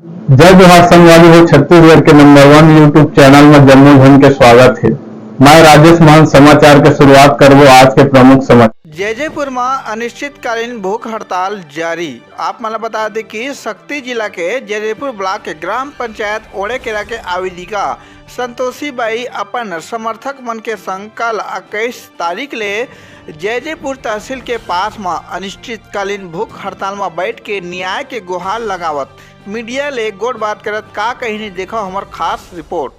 जय जोहार संगवारी हो। छत्तीसगढ़ के नंबर 1 यूट्यूब चैनल में जम्मू झन के स्वागत है। मैं राजेश मान समाचार के शुरुआत करबो आज के प्रमुख समाचार। जैजैपुर में अनिश्चितकालीन भूख हड़ताल जारी। आप मला बता दें कि शक्ति जिला के जैजैपुर ब्लॉक के ग्राम पंचायत ओड़ेकेरा के आवेदिका संतोषी बाई अपन समर्थक मन के संग कल 21 तारीख ले जैजैपुर तहसील के पास में अनिश्चितकालीन भूख हड़ताल में बैठ के न्याय के गुहार लगावत मीडिया ले गोट बात करत का कहीं नहीं देखो हमार खास रिपोर्ट।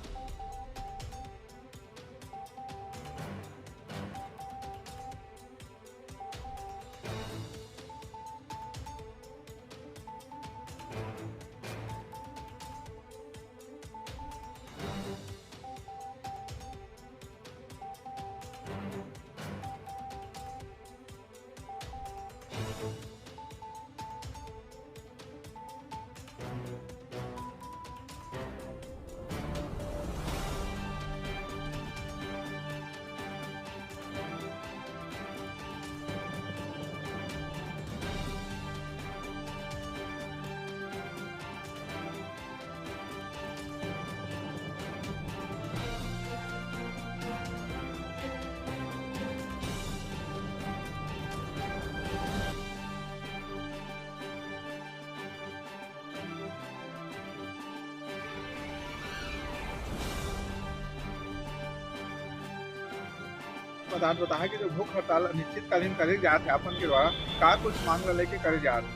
प्रधान बताया कि जो भूख हड़ताल अनिश्चितकालीन करे जात है अपन के द्वारा का कुछ मांग लेके करे जात है।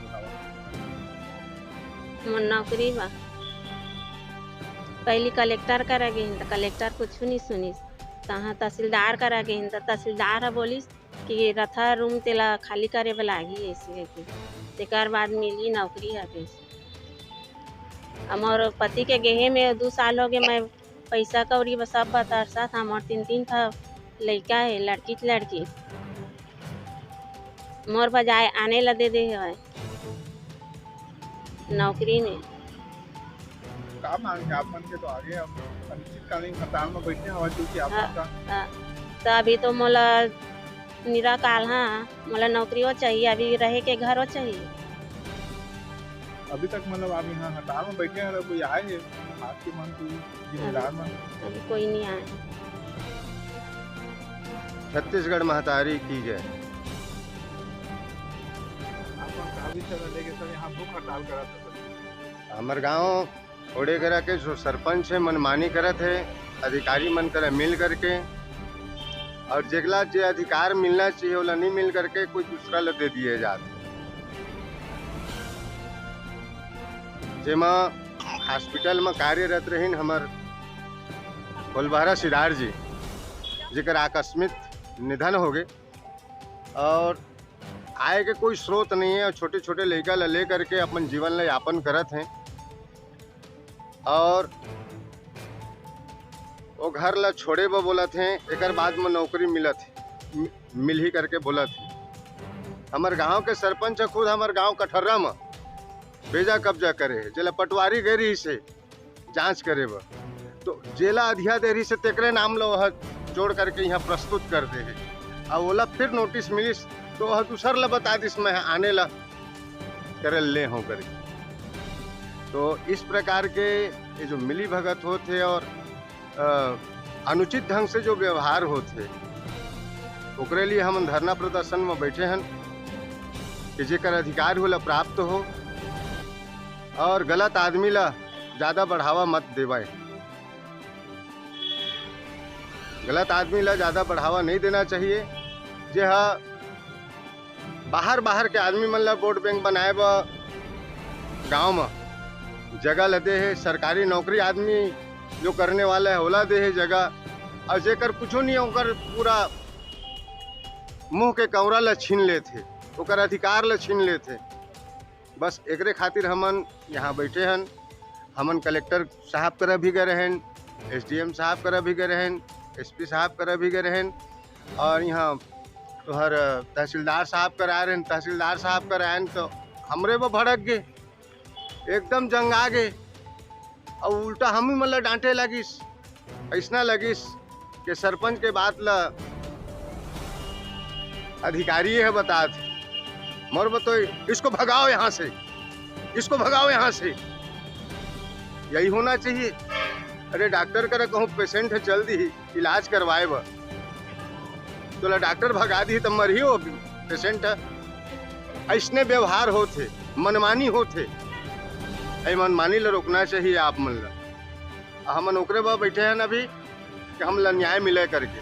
मोर नौकरी बा पहली कलेक्टर करा गई तो कलेक्टर कुछ नहीं सुनिस, तहाँ तहसीलदार करा गई तो तहसीलदार बोलिस कि रथा रूम तेला खाली करे वाला आगी ऐसे की तेकर बाद मिली नौकरी है। हमारे पति के गेहे में 2 साल हो गए, मैं पैसा कौड़ी बस सब बता था। हमारे 3 था लड़का है, लड़की की लड़की मोर बजाय आने ला दे है नौकरी में। का मांग है अपन के तो आगे हम अनिश्चितकालीन हड़ताल में बैठे हवा क्योंकि अपन का तो अभी तो मोला निरा काल मोला नौकरी हो चाहिए, अभी रहे के घर हो चाहिए। अभी तक मतलब आप यहाँ हड़ताल में बैठे हैं, कोई आए है आपके मन कोई जिम्मेदार मन? अभी कोई नहीं आया। छत्तीसगढ़ महतारी की जय। अपन का अभी चला लेके सब यहाँ भूख हड़ताल करा था। हमार गांव ओड़ेकेरा के जो सरपंच है मनमानी करत है, अधिकारी मन करे मिल करके, और जेगला जे अधिकार मिलना चाहिए वो नहीं मिल करके कोई दूसरा ला दे दिए जाते। जेमा हॉस्पिटल में कार्यरत रहीन हमार फुलबारा सिदार जी, जेकर आकस्मिक निधन हो गए और आय के कोई स्रोत नहीं है, और छोटे छोटे लड़का ला ले करके अपन जीवन ला यापन करत हैं, और वो घर ला छोड़े वो बोलत हैं, एक बाद में नौकरी मिल ही करके बोलत हैं। हमार गांव के सरपंच खुद हमार गांव कठर्रा में बेजा कब्जा करे है, जेला पटवारी गई से जांच करे बा, तो जेला अधिया देरी से तेकरे नाम लो वह जोड़ करके यहाँ प्रस्तुत कर दे है, और ओला फिर नोटिस मिलिस तो वह दूसर ला बता दिस मैं आने ला करे ले हो करके। तो इस प्रकार के ये जो मिली भगत होते और अनुचित ढंग से जो व्यवहार होते, ओकरे लिए हम धरना प्रदर्शन में बैठे हैं कि जेकर अधिकार होला प्राप्त हो, और गलत आदमी ला ज्यादा बढ़ावा मत देवाए। गलत आदमी ला ज्यादा बढ़ावा नहीं देना चाहिए। जे बाहर के आदमी मन ला वोट बैंक बनाए बा गांव में जगह लदे है, सरकारी नौकरी आदमी जो करने वाला है होला दे है जगह, और जेकर कुछ नहीं ओकर पूरा मुंह के कौरा ला छीन लेते, ओकर अधिकार ला छीन लेते। बस एकरे खातिर हमन यहाँ बैठे हैं। हमन कलेक्टर साहब करे भी गए रहन, SDM साहब करे भी गए रहन, SP साहब करे भी गए रहन, और यहाँ तुहर तहसीलदार साहब कराए रहन, तहसीलदार साहब कराए तो हमरे वो भड़क गए, एकदम जंग आ गए, और उल्टा हम ही मतलब डांटे लगिस, ऐसा लगिस कि सरपंच के बात ला अधिकारी है बता मोर बतो इसको भगाओ यहाँ से, इसको भगाओ यहाँ से। यही होना चाहिए। अरे डॉक्टर करे कहूँ पेशेंट है जल्दी ही इलाज करवाए बा, तो डॉक्टर भगा दी तो मर ही हो पेशेंट है। ऐसने व्यवहार होते, मनमानी होते, ऐ मनमानी ला रोकना चाहिए आप मन ला। हम ओकरे बा बैठे हैं अभी कि हम ला न्याय मिले करके।